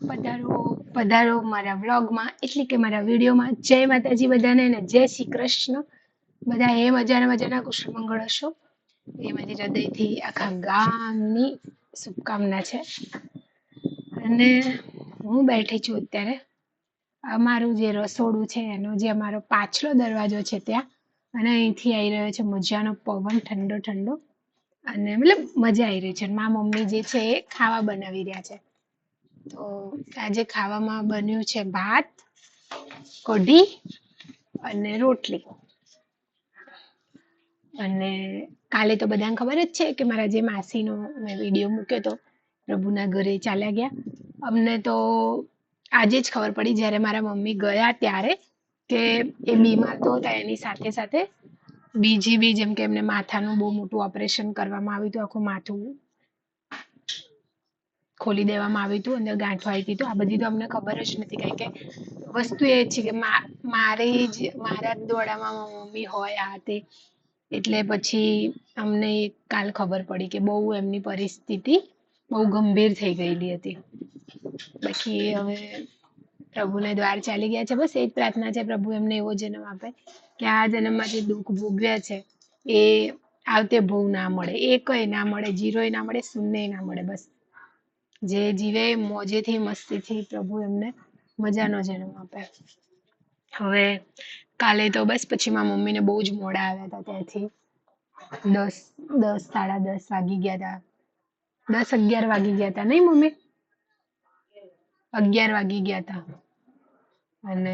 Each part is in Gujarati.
પધારો પધારો મારા વ્લોગમાં એટલે કે મારા વિડીયોમાં. જય માતાજી બધાને ને જય શ્રી કૃષ્ણ. બધા એ મજાના મજાના કુશળ મંગળ હશો એ મારી હૃદયથી આખા ગામની શુભકામના છે. અને હું બેઠી છું અત્યારે અમારું જે રસોડું છે એનો જે અમારો પાછલો દરવાજો છે ત્યાં, અને અહીંથી આવી રહ્યો છે મજાનો પવન ઠંડો ઠંડો, અને મતલબ મજા આવી રહી છે. મારા મમ્મી જે છે એ ખાવા બનાવી રહ્યા છે. તો આજે ખાવામાં બન્યું છે ભાત, કઢી અને રોટલી. અને કાલે તો બધાને ખબર જ છે કે મારા જે માસીનો મેં વિડીયો મૂક્યો હતો, પ્રભુના ઘરે ચાલ્યા ગયા. અમને તો આજે જ ખબર પડી જ્યારે મારા મમ્મી ગયા ત્યારે કે એ બીમાર તો હતા, એની સાથે સાથે બીજી બી, જેમ કે એમને માથાનું બહુ મોટું ઓપરેશન કરવામાં આવ્યું હતું, આખું માથું ખોલી દેવામાં આવ્યું હતું, અંદર ગાંઠો આવી હતી. તો આ બધી તો અમને ખબર જ નથી, કારણ કે વસ્તુ એ છે કે મારા જ દોડામાં મમ્મી હોય આ તે, એટલે પછી અમને કાલ ખબર પડી કે બહુ એમની પરિસ્થિતિ બહુ ગંભીર થઈ ગયેલી હતી. બાકી હવે પ્રભુને દ્વાર ચાલી ગયા છે. બસ એ જ પ્રાર્થના છે, પ્રભુ એમને એવો જન્મ આપે કે આ જન્મમાં જે દુઃખ ભોગવ્યા છે એ આવતે ભોગ ના મળે, એકય ના મળે, જીરોય ના મળે, શૂન્યય ના મળે. બસ જે જીવે મોજેથી મસ્તીથી પ્રભુ એમને મજાનો જન્મ આપે. હવે કાલે તો બસ પછી મારા મમ્મીને બહુ જ મોડા આવ્યા હતા ત્યાંથી. 10 સાડા 10 વાગી ગયા હતા, 10 11 વાગી ગયા હતા નહીં મમ્મી? 11 વાગી ગયા હતા. અને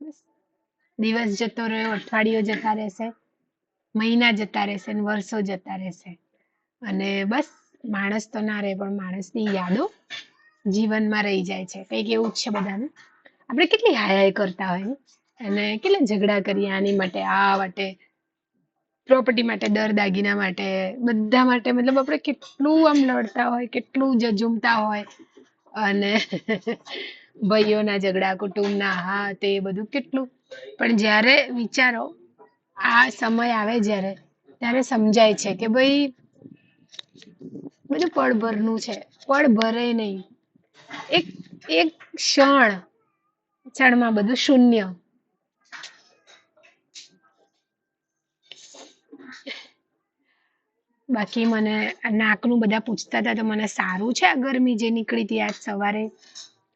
બસ દિવસ જતો રહ્યો, અઠવાડિયો જતા રહેશે, મહિના જતા રહેશે ને વર્ષો જતા રહેશે. અને બસ માણસ તો ના રહે, પણ માણસની યાદો જીવનમાં રહી જાય છે. કંઈક એવું જ છે બધાને. આપણે કેટલી હાય કરતા હોય અને કેટલા ઝઘડા કરીએ આની માટે, આ માટે, પ્રોપર્ટી માટે, દર દાગીના માટે, બધા માટે. મતલબ આપણે કેટલું આમ લડતા હોય, કેટલું જજુમતા હોય, અને ભાઈઓના ઝઘડા, કુટુંબના હા તે બધું કેટલું. પણ જ્યારે વિચારો આ સમય આવે જ્યારે, ત્યારે સમજાય છે કે ભાઈ બધું પળભરનું છે, પળ ભરે નહીં. એક એક ક્ષણમાં બધું શૂન્ય. બાકી મને નાકનું બધા પૂછતા હતા તો મને સારું છે. આ ગરમી જે નીકળી હતી આજ સવારે,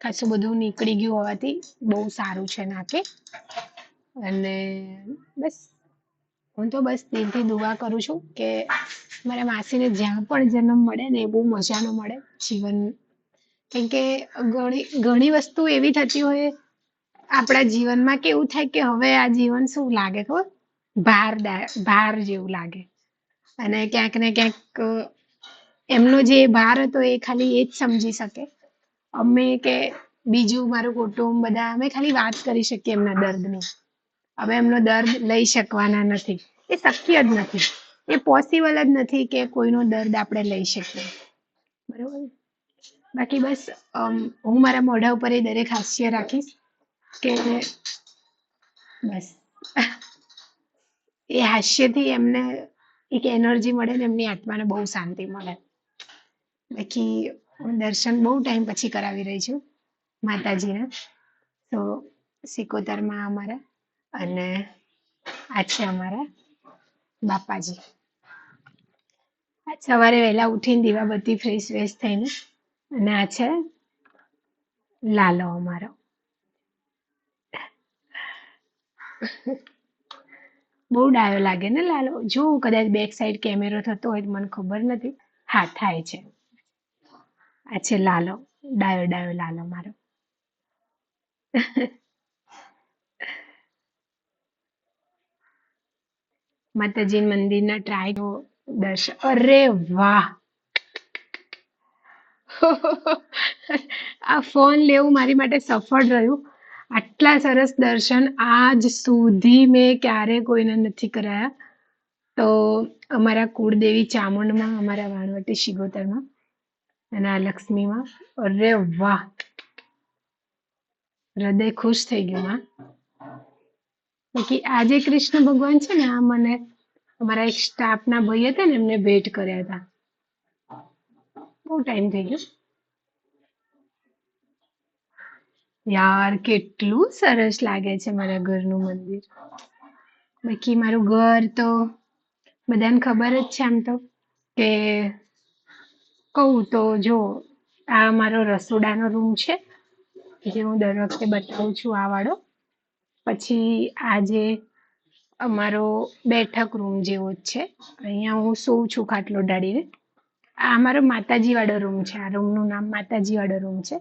ખાસું બધું નીકળી ગયું હોવાથી બહુ સારું છે નાકે. અને બસ હું તો બસ દિલથી દુઆ કરું છું કે મારા માસીને જ્યાં પણ જન્મ મળે ને એ બહુ મજાનો મળે જીવન. કેમ કે ઘણી વસ્તુ એવી થતી હોય આપણા જીવનમાં કે એવું થાય કે હવે આ જીવન શું લાગે, ખબર, ભાર જેવું લાગે. અને ક્યાંક ને ક્યાંક એમનો જે ભાર હતો એ ખાલી એ જ સમજી શકે. અમે કે બીજું મારું કુટુંબ બધા અમે ખાલી વાત કરી શકીએ એમના દર્દની. હવે એમનો દર્દ લઈ શકવાના નથી, એ શક્ય જ નથી, એ પોસિબલ જ નથી કે કોઈનો દર્દ આપણે લઈ શકીએ. બરોબર. બાકી બસ હું મારા મોઢા ઉપર એ દરેક હાસ્ય રાખીશ કે બસ એ હાસ્યથી એમને એક એનર્જી મળે ને એમની આત્માને બહુ શાંતિ મળે. બાકી હું દર્શન બહુ ટાઈમ પછી કરાવી રહી છું માતાજીના. તો સિકોતરમાં અમારા, અને આ છે અમારા બાપાજી. આજ સવારે વહેલા ઉઠીને દીવાબત્તી ફ્રેશ વેશ થઈને, અને આ છે લાલો અમારો. બહુ ડાયો લાગે ને લાલો. જો કદાચ બેક સાઈડ કેમેરો થતો હોય તો મને ખબર નથી. હા થાય છે. આ છે લાલો, ડાયો ડાયો લાલો મારો. માતાજી મંદિરના ટ્રાય દર્શન, અરે વાહ. આ ફોન લેવું મારી માટે સફળ રહ્યું. આટલા સરસ દર્શન આજ સુધી મેં ક્યારે કોઈને નથી કરાયા. તો અમારા કુળદેવી ચામુંડમાં, અમારા વાણવટી શિગોતરમાં, અને આ લક્ષ્મીમાં. અરે વાહ, હૃદય ખુશ થઈ ગયું. માં બાકી આ જે કૃષ્ણ ભગવાન છે ને, આ મને અમારા એક સ્ટાફના ભાઈ હતા ને એમને ભેટ કર્યા હતા. બહુ ટાઈમ થઈ ગયો. યાર કેટલું સરસ લાગે છે મારા ઘરનું મંદિર. બાકી મારું ઘર તો બધાને ખબર જ છે આમ તો કે કહું તો જો આ મારો રસોડાનો રૂમ છે જે હું દર વખતે બતાવું છું આ વાળો. પછી આ જે અમારો બેઠક રૂમ જેવો જ છે. અહીંયા હું સૂવું છું ખાટલો ડાળીને. આ અમારો માતાજી વાળો રૂમ છે. આ રૂમનું નામ માતાજી વાળો રૂમ છે.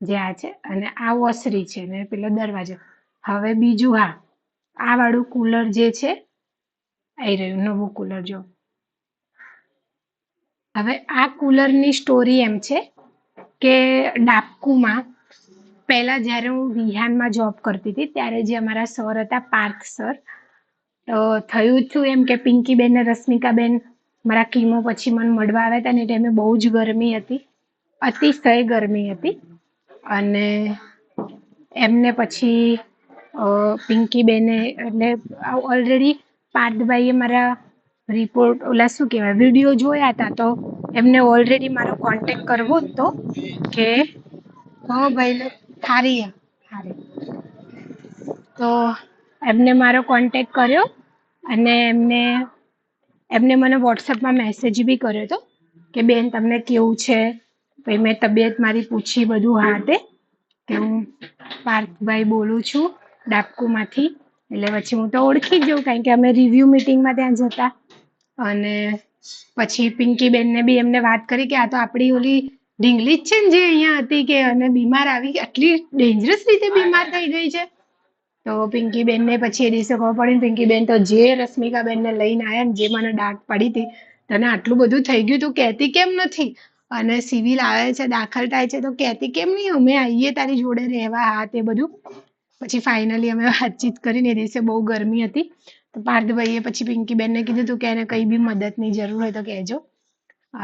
જે આ છે અને આ ઓસરી છે ને પેલો દરવાજો. હવે બીજું હા આ વાળું કુલર જે છે આવી રહ્યું નવું કુલર જો. હવે આ કુલરની સ્ટોરી એમ છે કે ડાબકુમાં પહેલા જ્યારે હું વિહાનમાં જોબ કરતી હતી ત્યારે જે અમારા સર હતા પાર્થ સર, તો થયું હતું એમ કે પિંકીબેન ને રશ્મિકાબેન મારા કીમો પછી મને મળવા આવ્યા હતા ને ટાઈમે બહુ જ ગરમી હતી, અતિશય ગરમી હતી. અને એમને પછી પિંકીબેને એટલે ઓલરેડી પાર્થભાઈએ મારા રિપોર્ટ ઓલા શું કહેવાય વિડીયો જોયા હતા, તો એમને ઓલરેડી મારો કોન્ટેક્ટ કરવો જ તો કે ભાઈ થારી થારી તો એમને મારો કોન્ટેક્ટ કર્યો અને એમને મને વોટ્સઅપમાં મેસેજ બી કર્યો હતો કે બેન તમને કેવું છે. પછી મેં તબિયત મારી પૂછી બધું હા તે કે હું પાર્થભાઈ બોલું છું ડાબકુમાંથી. એટલે પછી હું તો ઓળખી જ જાઉં કારણ કે અમે રિવ્યુ મિટિંગમાં ત્યાં જતા. અને પછી પિંકીબેનને બી એમને વાત કરી કે આ તો આપણી ઓલી ઢીંગલી જ છે ને જે અહીંયા હતી કે અને બીમાર આવી આટલી ડેન્જરસ રીતે બીમાર થઈ ગઈ છે. તો પિંકીબેનને પછી એ દિવસે ખબર પડી ને પિંકીબેન તો જે રશ્મિકાબેનને લઈને આવ્યા ને જે મને ડાંટ પડી હતી તને આટલું બધું થઈ ગયું તું કહેતી કેમ નથી અને સિવિલ આવે છે દાખલ થાય છે તો કહેતી કેમ નહીં અમે આવીએ તારી જોડે રહેવા હા તે બધું. પછી ફાઇનલી અમે વાતચીત કરીને એ દિવસે બહુ ગરમી હતી તો પાર્થભાઈએ પછી પિંકીબેનને કીધું હતું કે એને કંઈ બી મદદની જરૂર હોય તો કહેજો.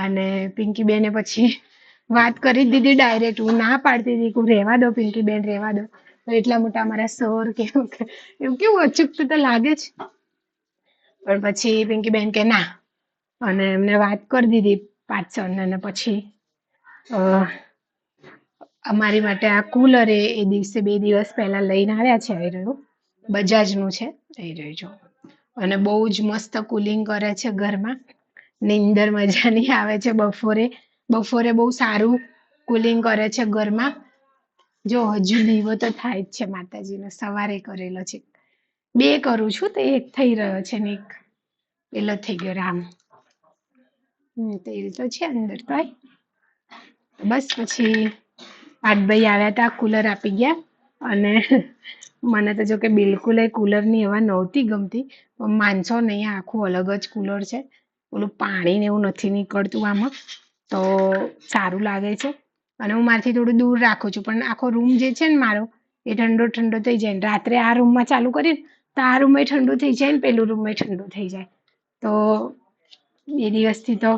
અને પિંકીબેને પછી વાત કરી જ દીધી ડાયરેક્ટ. હું ના પાડતી હતી કે રહેવા દો પિંકીબેન રહેવા દો. તો એટલા મોટા અમારા સર કેવું એવું કેવું અચૂકતું તો લાગે જ. પણ પછી પિંકીબેન કે ના અને એમને વાત કરી દીધી પાર્થ સરને અને પછી અમારી માટે આ કુલર એ દિવસે 2 દિવસ પહેલા લઈને આવ્યા છે. આવી રહ્યું બજાજનું છે આવી રહ્યું જો. અને બહુ જ મસ્ત કુલિંગ કરે છે ઘરમાં. નીંદર મજાની આવે છે બપોરે બહુ સારું કુલિંગ કરે છે ઘરમાં. જો હજુ દીવો તો થાય જ છે માતાજીનો સવારે કરેલો છે. 2 કરું છું તો 1 થઈ રહ્યો છે ને 1 પેલો થઈ ગયો રામ. તેલ તો છે અંદર તો બસ. પછી પાર્થભાઈ આવ્યા હતા કુલર આપી ગયા અને મને તો જો કે બિલકુલ એ કુલરની હવા નહોતી ગમતી. પણ માનશો નહીં આખું અલગ જ કુલર છે. ઓલું પાણી ને એવું નથી નીકળતું આમાં તો સારું લાગે છે. અને હું મારથી થોડું દૂર રાખું છું પણ આખો રૂમ જે છે ને મારો એ ઠંડો ઠંડો થઈ જાય ને રાત્રે આ રૂમમાં ચાલુ કરીને તો આ રૂમ ઠંડુ થઈ જાય ને પેલું રૂમ ઠંડુ થઈ જાય. તો 2 દિવસથી તો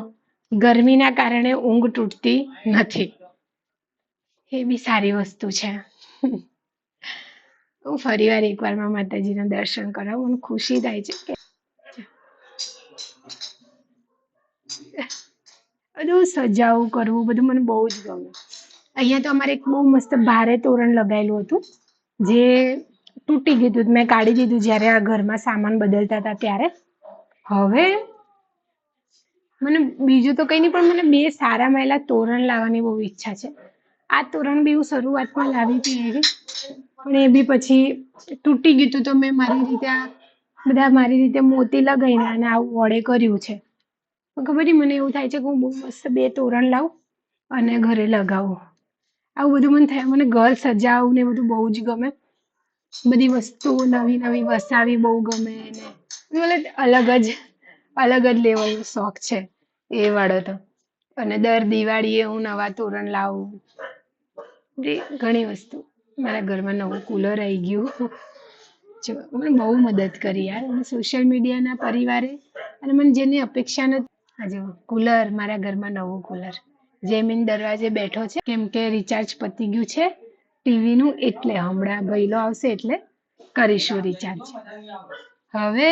ગરમીના કારણે ઊંઘ તૂટતી નથી. એ બી સારી વસ્તુ છે. હું ફરી વાર એકવાર માતાજીના દર્શન કરાવું મને ખુશી થાય છે કે બધું સજાવું કરવું બધું મને બહુ જ ગમે. અહીંયા તો અમારે એક બહુ મસ્ત ભારે તોરણ લગાવેલું હતું જે તૂટી ગયું હતું. મેં કાઢી દીધું જ્યારે આ ઘરમાં સામાન બદલતા હતા ત્યારે. હવે મને બીજું તો કંઈ નહીં પણ મને 2 સારા મહિલા તોરણ લાવવાની બહુ ઈચ્છા છે. આ તોરણ બી હું શરૂઆતમાં લાવી હતી એવી પણ એ બી પછી તૂટી ગયું હતું તો મેં મારી રીતે મોતી લગાવીને અને આવું વડે કર્યું છે. ખબર નહીં મને એવું થાય છે કે હું બહુ મસ્ત 2 તોરણ લાવું અને ઘરે લગાવું. આવું બધું મને થાય. મને ઘર સજાવવું ને બધું બહુ જ ગમે. બધી વસ્તુઓ નવી નવી વસાવી બહુ ગમે ને મતલબ અલગ જ લેવલનો શોખ છે એ વાળો તો. અને દર દિવાળીએ હું નવા તોરણ લાવું. ઘણી વસ્તુ. મારા ઘરમાં નવું કુલર આવી ગયું. જો મને બહુ મદદ કરી યાર અને સોશિયલ મીડિયાના પરિવારે અને મને જેની અપેક્ષા નથી. આ જો કુલર મારા ઘરમાં નવું કુલર જેમીન દરવાજે બેઠો છે કેમ કે રિચાર્જ પતી ગયું છે ટીવીનું એટલે હમણાં ભઈલો આવશે એટલે કરીશું રિચાર્જ. હવે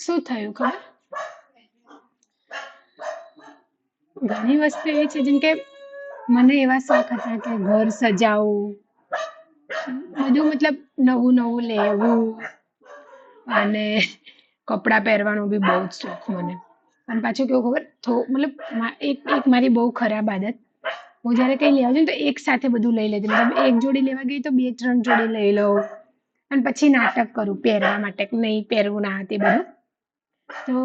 શું થયું ખબર ઘણી વસ્તુ એવી છે જેમ કે મને એવા શોખ હતા કે ઘર સજાવું બધું મતલબ નવું નવું લેવું અને કપડાં પહેરવાનો બી બહુ જ શોખ મને. અને પાછું કેવું ખબર મતલબ એક મારી બહુ ખરાબ આદત, હું જયારે કઈ લેવા જાઉં ને તો એક સાથે બધું લઈ લેતી, મતલબ એક જોડી લેવા ગઈ તો 2-3 જોડી લઈ લઉં અને પછી નાટક કરું પહેરવા માટે કે નહીં પહેરવું ના તે બધું. તો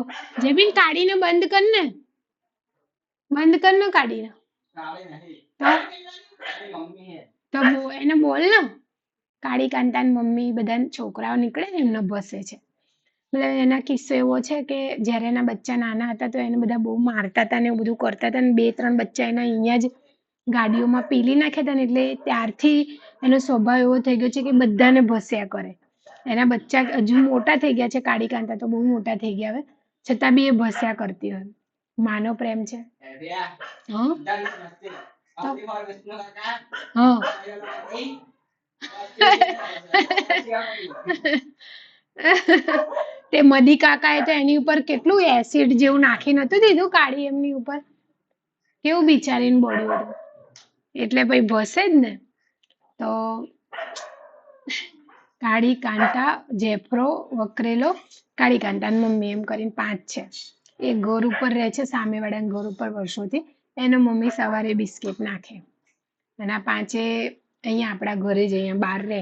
જેબીન કાઢીને બંધ કર ને, બંધ કર ને કાઢીને. તો એને બોલ ને, કાળી કાંતાન મમ્મી બધા છોકરાઓ નીકળે ને એમને ભસે છે. એટલે એના કિસ્સો એવો છે કે જ્યારે એના બચ્ચા નાના હતા તો એને બધા બહુ મારતા હતા ને એવું બધું કરતા હતા, ને 2-3 બચ્ચા એના અહીંયા જ ગાડીઓમાં પીલી નાખ્યા હતા ને એટલે ત્યારથી એનો સ્વભાવ એવો થઈ ગયો છે કે બધાને ભસ્યા કરે. એના બચ્ચા હજુ મોટા થઈ ગયા છે, કાળી કાંતા તો બહુ મોટા થઈ ગયા હવે, છતાં બી એ ભસ્યા કરતી હોય. માનો પ્રેમ છે. હં? હં. તે મધી કાકાએ તો એની ઉપર કેટલું એસિડ જેવું નાખી નતું દીધું કાળી એમની ઉપર, કેવું બિચારીને બળ્યું હતું. એટલે પછી ભસે જ ને. તો કાળી કાંતા, જેફરો, વકરેલો, કાળી કાંતાની મમ્મી એમ કરીને 5 છે. એ ઘર ઉપર રહે છે, સામેવાળાના ઘર ઉપર વર્ષોથી. એનો મમ્મી સવારે બિસ્કિટ નાખે અને આ 5 અહીંયા આપણા ઘરે જ અહીંયા બહાર રહે.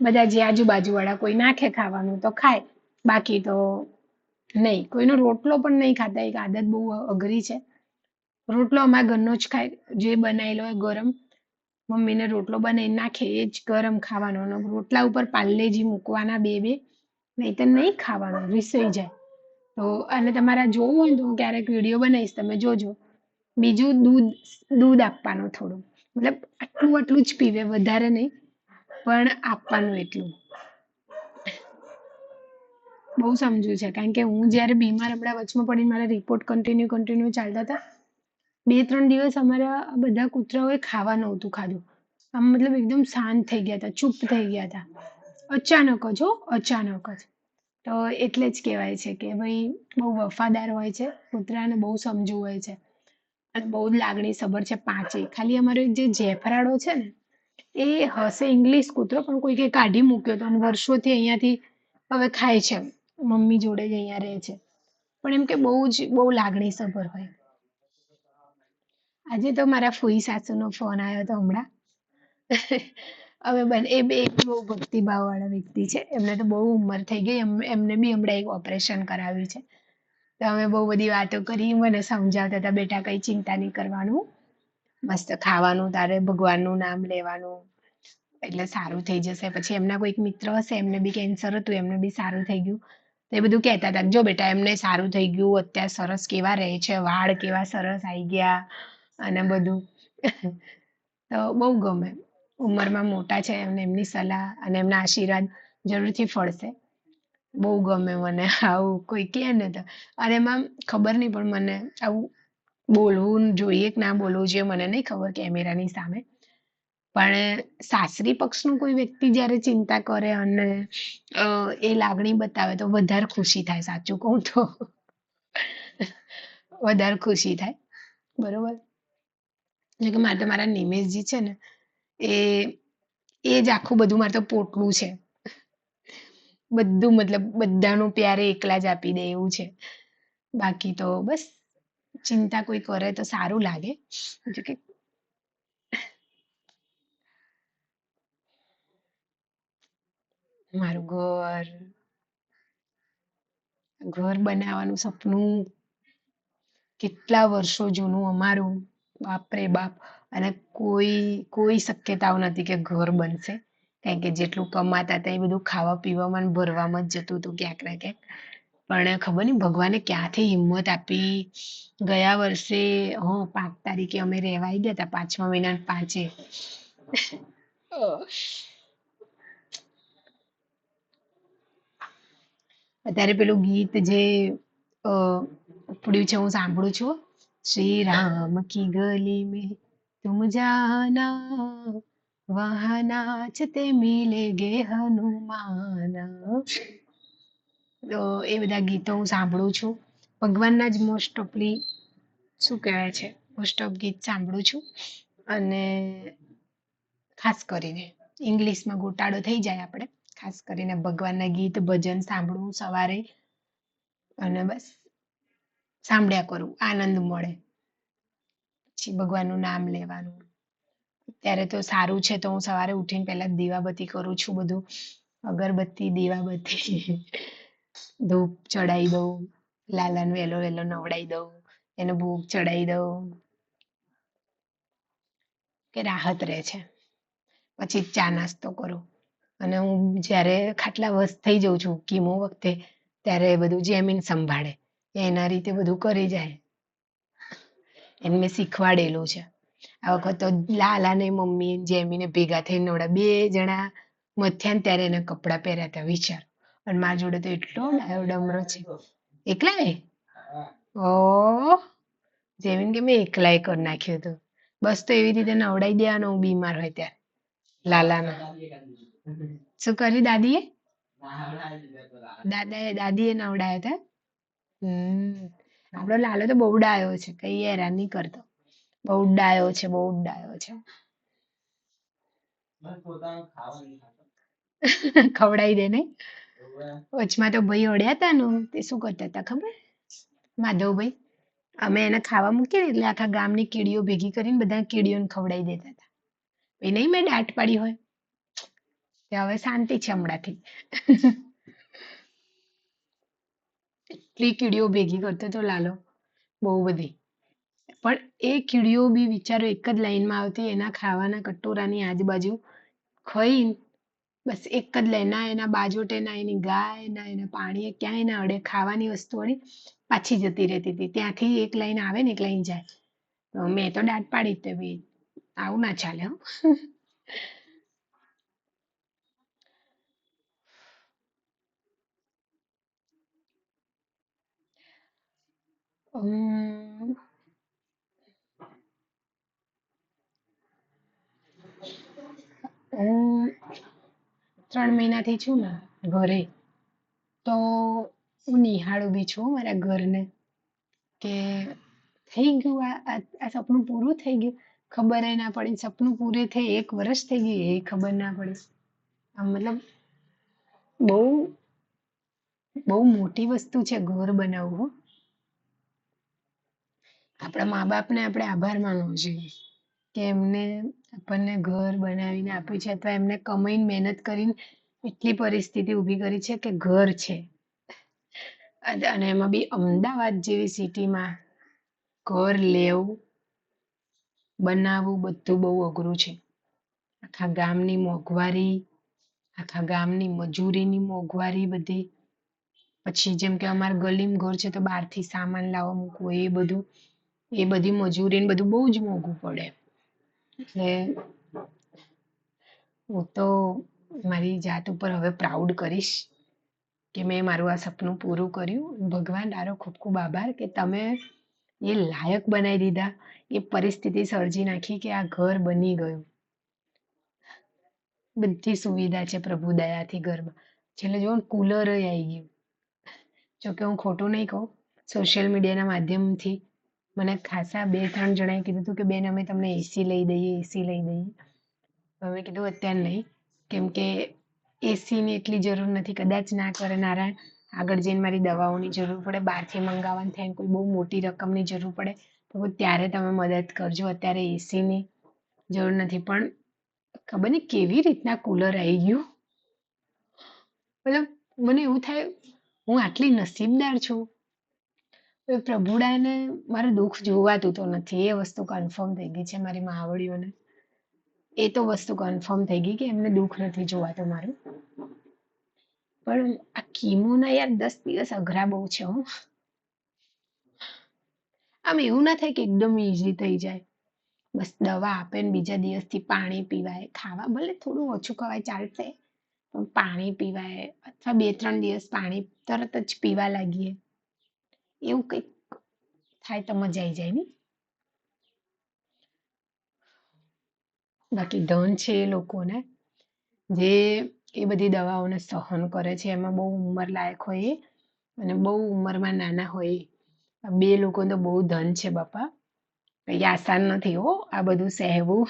બધા જે આજુબાજુવાળા કોઈ નાખે ખાવાનું તો ખાય, બાકી તો નહીં. કોઈનો રોટલો પણ નહીં ખાતા, એક આદત બહુ અઘરી છે. રોટલો અમારા ઘરનો જ ખાય, જે બનાવેલો હોય ગરમ. મમ્મીને રોટલો બનાવીને નાખે એ જ ગરમ ખાવાનો, અને રોટલા ઉપર પાર્લેજી મૂકવાના 2-2, નહીં તો નહીં ખાવાનું, રિસાઈ જાય. તો અને તમારે જોવું હોય ને તો હું ક્યારેક વિડીયો બનાવીશ, તમે જોજો. બીજું દૂધ આપવાનું થોડું, મતલબ આટલું જ પીવે, વધારે નહીં, પણ આપવાનું એટલું. બહુ સમજ્યું છે, કારણ કે હું જ્યારે બીમાર હમણાં વચમાં પડીને મારા રિપોર્ટ કન્ટિન્યુ ચાલતા હતા, 2-3 દિવસ અમારા આ બધા કૂતરાઓએ ખાવા નહોતું ખાધું. આમ મતલબ એકદમ શાંત થઈ ગયા હતા, ચૂપ થઈ ગયા હતા. અચાનક જ અચાનક જ. તો એટલે જ કહેવાય છે કે ભાઈ બહુ વફાદાર હોય છે કૂતરાને, બહુ સમજુ હોય છે અને બહુ જ લાગણીસભર છે 5. ખાલી અમારો એક જે જેફરાડો છે ને, એ હશે ઇંગ્લિશ કૂતરો, પણ કોઈકે કાઢી મૂક્યો હતો અને વર્ષોથી અહીંયાથી હવે ખાય છે, મમ્મી જોડે જ અહીંયા રહે છે. પણ એમ કે બહુ લાગણીસભર હોય. આજે તો મારા ફોઈ સાસુનો ફોન આવ્યો હતો હમણાં. હવે એ બે બહુ ભક્તિભાવ વાળા વ્યક્તિ છે, એમને તો બહુ ઉંમર થઈ ગઈ, એમને બી હમણાં એક ઓપરેશન કરાવ્યું છે. તો અમે બહુ બધી વાતો કરી, મને સમજાવતા હતા બેટા કઈ ચિંતા નહીં કરવાનું, મસ્ત ખાવાનું, તારે ભગવાનનું નામ લેવાનું, એટલે સારું થઈ જશે. પછી એમના કોઈક મિત્ર હશે, એમને બી કેન્સર હતું, એમને બી સારું થઈ ગયું. તો એ બધું કહેતા હતા, જો બેટા એમને સારું થઈ ગયું, અત્યારે સરસ કેવા રહે છે, વાળ કેવા સરસ આવી ગયા અને બધું. તો બહુ ગમે. ઉંમરમાં મોટા છે, એમની સલાહ અને એમના આશીર્વાદ જરૂરથી ફળશે. બહુ ગમે મને આવું કોઈ કહે ને તો. અને એમાં ખબર નહીં, પણ મને આવું બોલવું જોઈએ કે ના બોલવું જોઈએ મને નહીં ખબર કેમેરાની સામે, પણ સાસરી પક્ષનું કોઈ વ્યક્તિ જ્યારે ચિંતા કરે અને એ લાગણી બતાવે તો વધારે ખુશી થાય, સાચું કહું તો. વધારે ખુશી થાય, બરોબર. એટલે કે મારે તો મારા નિમેશજી છે ને, એ જ આખું બધું મારે તો પોટલું છે. બધું મતલબ બધાનું પ્યાર એકલા જ આપી દે એવું છે. બાકી તો બસ ચિંતા કોઈ કરે તો સારું લાગે. કે મારું ઘર બનાવવાનું સપનું કેટલા વર્ષો જૂનું અમારું, બાપ રે બાપ. અને કોઈ શક્યતાઓ નથી કે ઘર બનશે, કારણ કે જેટલું કમાતા હતા એ બધું ખાવા પીવામાં ને ભરવામાં જ જતું હતું ક્યાંક ને ક્યાંક. પણ ખબર નહીં ભગવાને ક્યાંથી હિંમત આપી. ગયા વર્ષે 5 તારીખે અમે રહેવા આવી ગયા હતા, 5મા મહિના 5. અત્યારે પેલું ગીત જે ઉપડ્યું છે હું સાંભળું છું, શ્રી રામ કી ગલી મેં તુમ જાના, વહાં નાચતે મિલેગે હનુમાના. તો એ બધા ગીતો હું સાંભળું છું. ભગવાનના જ મોસ્ટ ઓફલી શું કહેવાય છે, મોસ્ટ ઓફ ગીત સાંભળું છું. અને ખાસ કરીને ઇંગ્લિશમાં ગોટાળો થઈ જાય આપણે. ખાસ કરીને ભગવાનના ગીત ભજન સાંભળવું સવારે અને બસ સાંભળ્યા કરવું, આનંદ મળે. પછી ભગવાનનું નામ લેવાનું. ત્યારે તો સારું છે તો હું સવારે ઉઠીને પહેલા દીવાબત્તી કરું છું બધું. અગરબત્તી, દીવાબત્તી, ધૂપ ચડાઈ દઉં, લાલાને વહેલો વહેલો નવડાવી દઉં, એને ભોગ ચડાવી દઉં કે રાહત રહે છે. પછી ચા નાસ્તો કરું અને હું જ્યારે ખાટલા વશ થઈ જાઉં છું કીમો વખતે ત્યારે બધું જેમીન સંભાળે, એના રીતે બધું કરી જાય. એને મેં શીખવાડેલું છે. આ વખત તો લાલાને મમ્મી જેમીને ભેગા થઈને નવડા, બે જણા મથ્યા ને ત્યારે એને કપડાં પહેર્યા હતા, વિચાર. અને મારા જોડે તો એટલો ડાયો ડમરો છે. એકલાએ? ઓ જેમીન કે મેં એકલાએ કરી નાખ્યું હતું. બસ તો એવી રીતે નવડાવી દેવાનો હું બીમાર હોય ત્યારે લાલાને. શું કર્યું દાદીએ? દાદીએ નવડાયા હતા. આપણો લાલો તો બહુ ડાયો છે, કઈ હેરાન નહીં કરતો. બહુ ડાયો છે, બહુ ડાયો છે. ખવડાવી દે નહીં. વચમાં તો ભાઈ અડ્યા હતા ને, તે શું કરતા હતા ખબર? માધવભાઈ, અમે એને ખાવા મૂકીએ ને એટલે આખા ગામની કીડીઓ ભેગી કરીને બધા કીડીઓને ખવડાવી દેતા હતા. એ નહીં મેં દાટ પાડી હોય. તે હવે શાંતિ છે હમણાંથી. એટલી કીડીઓ ભેગી કરતો તો લાલો, બહુ બધી. પણ એ કીડીઓ બી વિચારો એક જ લાઈનમાં આવતી, એના ખાવાના કટોરાની આજુબાજુ ખાઈ બસ એક જ લાઈન, ના એના બાજોટે, ના એની ગાય, ના એના પાણી, ક્યાંય ના અડે. ખાવાની વસ્તુ અડી પાછી જતી રહેતી હતી. ત્યાંથી એક લાઈન આવે ને એક લાઈન જાય. મેં તો દાંત પાડી જ ભાઈ આવું ના ચાલે હો. અમ, 3 મહિનાથી છું ને ઘરે, તો હું નિહાળું બી છું મારા ઘરને કે થઈ ગયું આ સપનું પૂરું થઈ ગયું. ખબર ના પડી. સપનું પૂરું થઈ 1 વર્ષ થઈ ગયું એ ખબર ના પડી. આમ મતલબ બહુ બહુ મોટી વસ્તુ છે ઘર બનાવવું. આપણા મા બાપને આપણે આભાર માનવો જોઈએ કે એમને આપણને ઘર બનાવીને આપ્યું છે, અથવા એમને કમાઈને મહેનત કરીને એટલી પરિસ્થિતિ ઊભી કરી છે કે ઘર છે. અને એમાં બી અમદાવાદ જેવી સિટીમાં ઘર લેવું, બનાવવું બધું બહુ અઘરું છે. આખા ગામની મોંઘવારી, આખા ગામની મજૂરીની મોંઘવારી બધી. પછી જેમ કે અમારે ગલીમાં ઘર છે તો બહારથી સામાન લાવવા મૂકવો, એ બધું, એ બધી મજૂરી ને બધું બહુ જ મોંઘું પડે. એટલે હું તો મારી જાત ઉપર હવે પ્રાઉડ કરીશ કે મેં મારું આ સપનું પૂરું કર્યું. ભગવાન તારો ખૂબ ખૂબ આભાર કે તમે એ લાયક બનાવી દીધા, એ પરિસ્થિતિ સર્જી નાખી કે આ ઘર બની ગયું. બધી સુવિધા છે પ્રભુ દયાથી ઘરમાં. છેલ્લે જો કુલર આવી ગયું. જોકે હું ખોટું નહીં કહું, સોશિયલ મીડિયાના માધ્યમથી મને ખાસા 2-3 જણાએ કીધું હતું કે બેન અમે તમને એસી લઈ દઈએ, એસી લઈ દઈએ. મેં કીધું અત્યારે નહીં, કેમ કે એસીની એટલી જરૂર નથી. કદાચ ના કરે નારાયણ, આગળ જઈને મારી દવાઓની જરૂર પડે, બહારથી મંગાવવાની થાય, કોઈ બહુ મોટી રકમની જરૂર પડે તો ત્યારે તમે મદદ કરજો. અત્યારે એસીની જરૂર નથી. પણ ખબર નહીં કેવી રીતના કુલર આવી ગયું. મતલબ મને એવું થાય હું આટલી નસીબદાર છું. પ્રભુડાને મારું દુઃખ જોવાતું તો નથી, એ વસ્તુ કન્ફર્મ થઈ ગઈ છે મારી માવડીઓને. એ તો વસ્તુ કન્ફર્મ થઈ ગઈ કે એમને દુઃખ નથી જોવાતું મારું. પણ આ કીમોના યાર 10 દિવસ અઘરા બહુ છે હો. આમ એવું ના થાય કે એકદમ ઈઝી થઈ જાય. બસ દવા આપે ને બીજા દિવસથી પાણી પીવાય, ખાવા ભલે થોડું ઓછું ખવાય ચાલશે, પણ પાણી પીવાય, અથવા 2-3 દિવસ પાણી તરત જ પીવા લાગીએ, એવું કંઈક થાય તો મજા આવી જાય ને. બાકી ધન છે એ લોકોને જે એ બધી દવાઓને સહન કરે છે. એમાં બહુ ઉંમર લાયક હોય અને બહુ ઉંમરમાં નાના હોય. આ 2 લોકો તો બહુ ધન છે બાપા. કઈ આસાન નથી હો આ બધું સહેવું.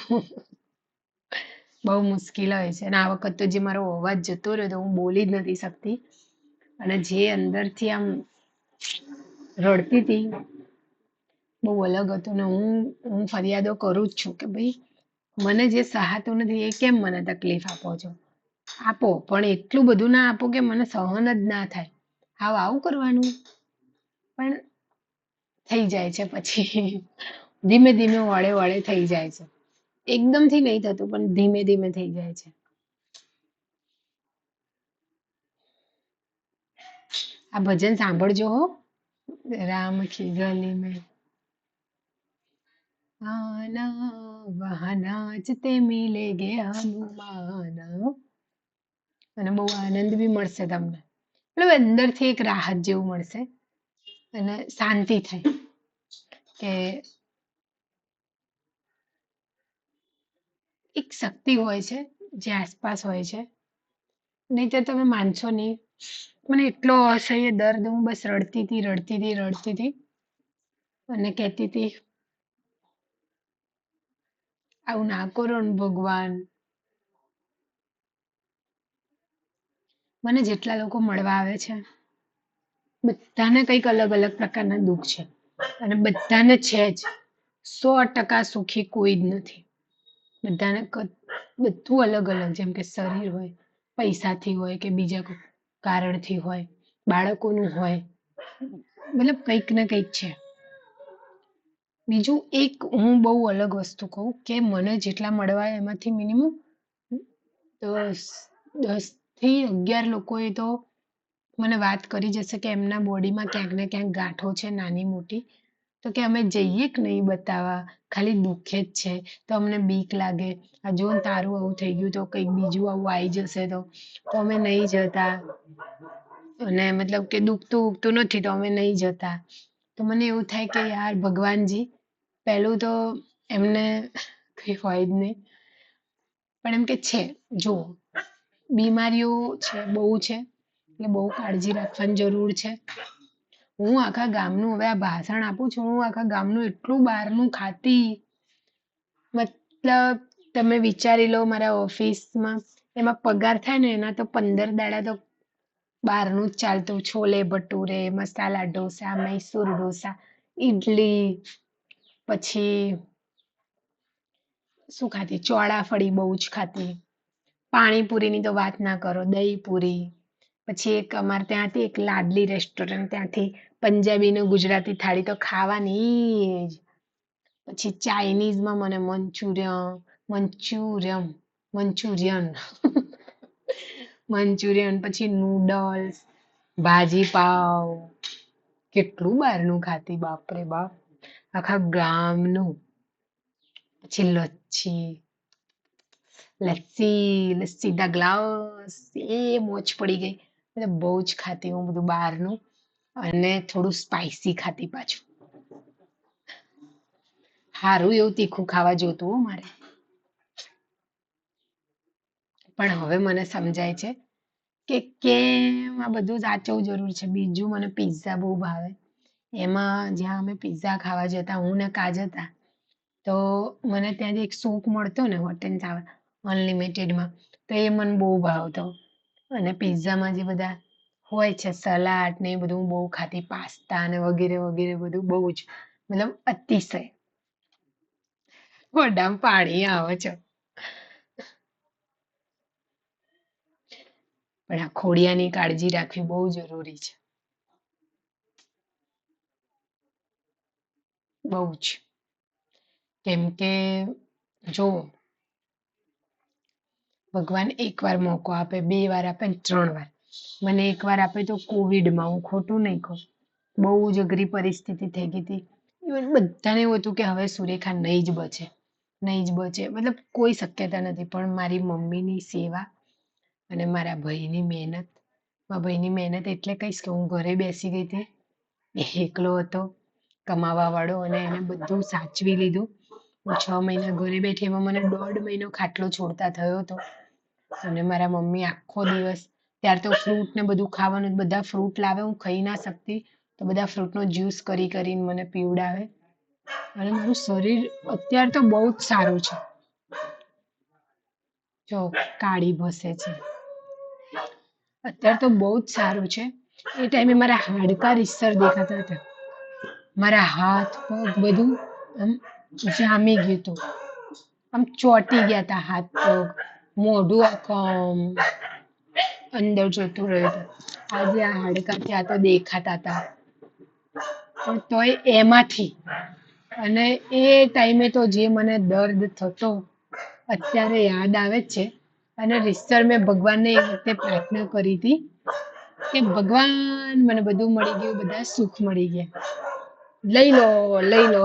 બહુ મુશ્કેલ હોય છે અને આ વખત તો જે મારો અવાજ જતો રહ્યો તો હું બોલી જ નથી શકતી અને જે અંદરથી આમ રડતી હતી બહુ અલગ હતું ને હું ફરિયાદો કરું જ છું કે ભાઈ મને જે સહાતું નથી એ કેમ મને તકલીફ આપો છો આપો પણ એટલું બધું ના આપો કે મને સહન જ ના થાય હાવ આવું કરવાનું પણ થઈ જાય છે પછી ધીમે ધીમે વળે વળે થઈ જાય છે એકદમથી નહીં થતું પણ ધીમે ધીમે થઈ જાય છે આ ભજન સાંભળજો હો રામ કી ગલી મેં આના વહાના જ તે મિલેગે હનુમાન અને બહુ આનંદ બી મળશે તમને મતલબ અંદરથી એક રાહત જેવું મળશે અને શાંતિ થાય કે એક શક્તિ હોય છે જે આસપાસ હોય છે નહીંતર તમે માનશો નહીં મને એટલો અસહ્ય દર્દ હું બસ રડતી હતી રડતી હતી રડતી હતી અને કહેતી હતી આવું ના કરો ને ભગવાન મને જેટલા લોકો મળવા આવે છે બધાને કંઈક અલગ અલગ પ્રકારના દુઃખ છે અને બધાને છે જ 100% સુખી કોઈ જ નથી બધાને બધું અલગ અલગ જેમ કે શરીર હોય પૈસાથી હોય કે બીજા કોઈ કારણથી હોય બાળકોનું હોય મતલબ કંઈક ને કંઈક છે બીજું એક હું બહુ અલગ વસ્તુ કહું કે મને જેટલા મળવા એમાંથી મિનિમમ 10 થી 11 લોકોએ તો મને વાત કરી જશે કે એમના બોડીમાં ક્યાંક ને ક્યાંક ગાંઠો છે નાની મોટી તો કે અમે જઈએ કે નહીં બતાવવા ખાલી દુખે જ છે તો અમને બીક લાગે આ જો ને તારું આવું થઈ ગયું તો કંઈક બીજું આવું આવી જશે તો અમે નહીં જતા અને મતલબ કે દુખતું ઉગતું નથી તો અમે નહીં જતા તો મને એવું થાય કે યાર ભગવાનજી પહેલું તો એમને કંઈ હોય જ નહીં પણ એમ કે છે જો બીમારીઓ છે બહુ છે એટલે બહુ કાળજી રાખવાની જરૂર છે હું આખા ગામનું હવે આ ભાષણ આપું છું હું આખા ગામનું એટલું બહારનું ખાતી મતલબ તમે વિચારી લો મારા ઓફિસમાં એમાં પગાર થાય ને એના તો 15 દાડા તો બહારનું જ ચાલતું છોલે ભટુરે મસાલા ઢોસા મૈસૂર ઢોસા ઈડલી પછી શું ખાતી ચોળાફળી બહુ જ ખાતી પાણીપુરીની તો વાત ના કરો દહીં પૂરી પછી એક અમારે ત્યાં હતી એક લાડલી રેસ્ટોરન્ટ ત્યાંથી પંજાબી ને ગુજરાતી થાળી તો ખાવાની જ પછી ચાઇનીઝમાં મને મંચુરિયન મંચુરિયન પછી નૂડલ્સ ભાજી પાવ કેટલું બહારનું ખાતી બાપરે બાપ આખા ગામનું પછી લસ્સીના ગ્લાસ એ મોજ પડી ગઈ એટલે બહુ જ ખાતી હું બધું બહારનું અને થોડું સ્પાઈસી ખાતી પાછું સારું એવું તીખું ખાવા જોતું હો મારે પણ હવે મને સમજાય છે કે કેમ આ બધું સાચવવું જરૂર છે બીજું મને પિઝા બહુ ભાવે એમાં જ્યાં અમે પિઝા ખાવા જતા હું ને કા જતા તો મને ત્યાંથી એક સૂપ મળતો ને હોટ એન્ડ સાવર અનલિમિટેડમાં તો એ મને બહુ ભાવતો અને પિઝામાં જે બધા હોય છે સલાડ ને એ બધું હું બહુ ખાતી પાસ્તા ને વગેરે વગેરે બધું બહુ જ મતલબ અતિશય મોઢામાં પાણી આવે છે પણ આ ખોડિયાની કાળજી રાખવી બહુ જરૂરી છે બહુ જ કેમ કે જો ભગવાન એક વાર મોકો આપે 2 વાર આપે ને 3 વાર મને એક વાર આપે તો કોવિડમાં હું ખોટું નહીં કહું બહુ જ અઘરી પરિસ્થિતિ થઈ ગઈ હતી ઇવન બધાને એવું હતું કે હવે સુરેખા નહીં જ બચે નહીં જ બચે મતલબ કોઈ શક્યતા નથી પણ મારી મમ્મીની સેવા અને મારા ભાઈની મહેનત મારા ભાઈની મહેનત એટલે કહીશ કે હું ઘરે બેસી ગઈ હતી એ એકલો હતો કમાવા વાળો અને એને બધું સાચવી લીધું હું 6 મહિના ઘરે બેઠી એમાં મને 1.5 મહિનો ખાટલો છોડતા થયો હતો અને મારા મમ્મી આખો દિવસ ત્યાર તો ફ્રૂટ ને બધું ખાવાનું બધા ફ્રૂટ લાવે હું ખાઈ ના શકતી તો બધા ફ્રૂટનો જ્યુસ કરીને મને પીવડાવે અને મારું શરીર અત્યારે તો બહુ જ સારું છે જો કાળી ભસે છે. અત્યારે તો બહુ જ સારું છે. એ ટાઈમે મારા હાડકા રીસર દેખાતા હતા. મારા હાથ પગ બધું આમ જામી ગયું હતું. આમ ચોંટી ગયા હતા હાથ પગ, મોઢું આખું આમ અંદર જતું રહ્યું હતું. આજે આ હાડકા ત્યાં તો દેખાતા હતા. પણ તોય એમાંથી અને એ ટાઈમે તો જે મને દર્દ થતો અત્યારે યાદ આવે જ છે. અને રીતસર મેં ભગવાનને એ વખતે પ્રાર્થના કરી હતી કે ભગવાન મને બધું મળી ગયું, બધા સુખ મળી ગયા, લઈ લો લઈ લો.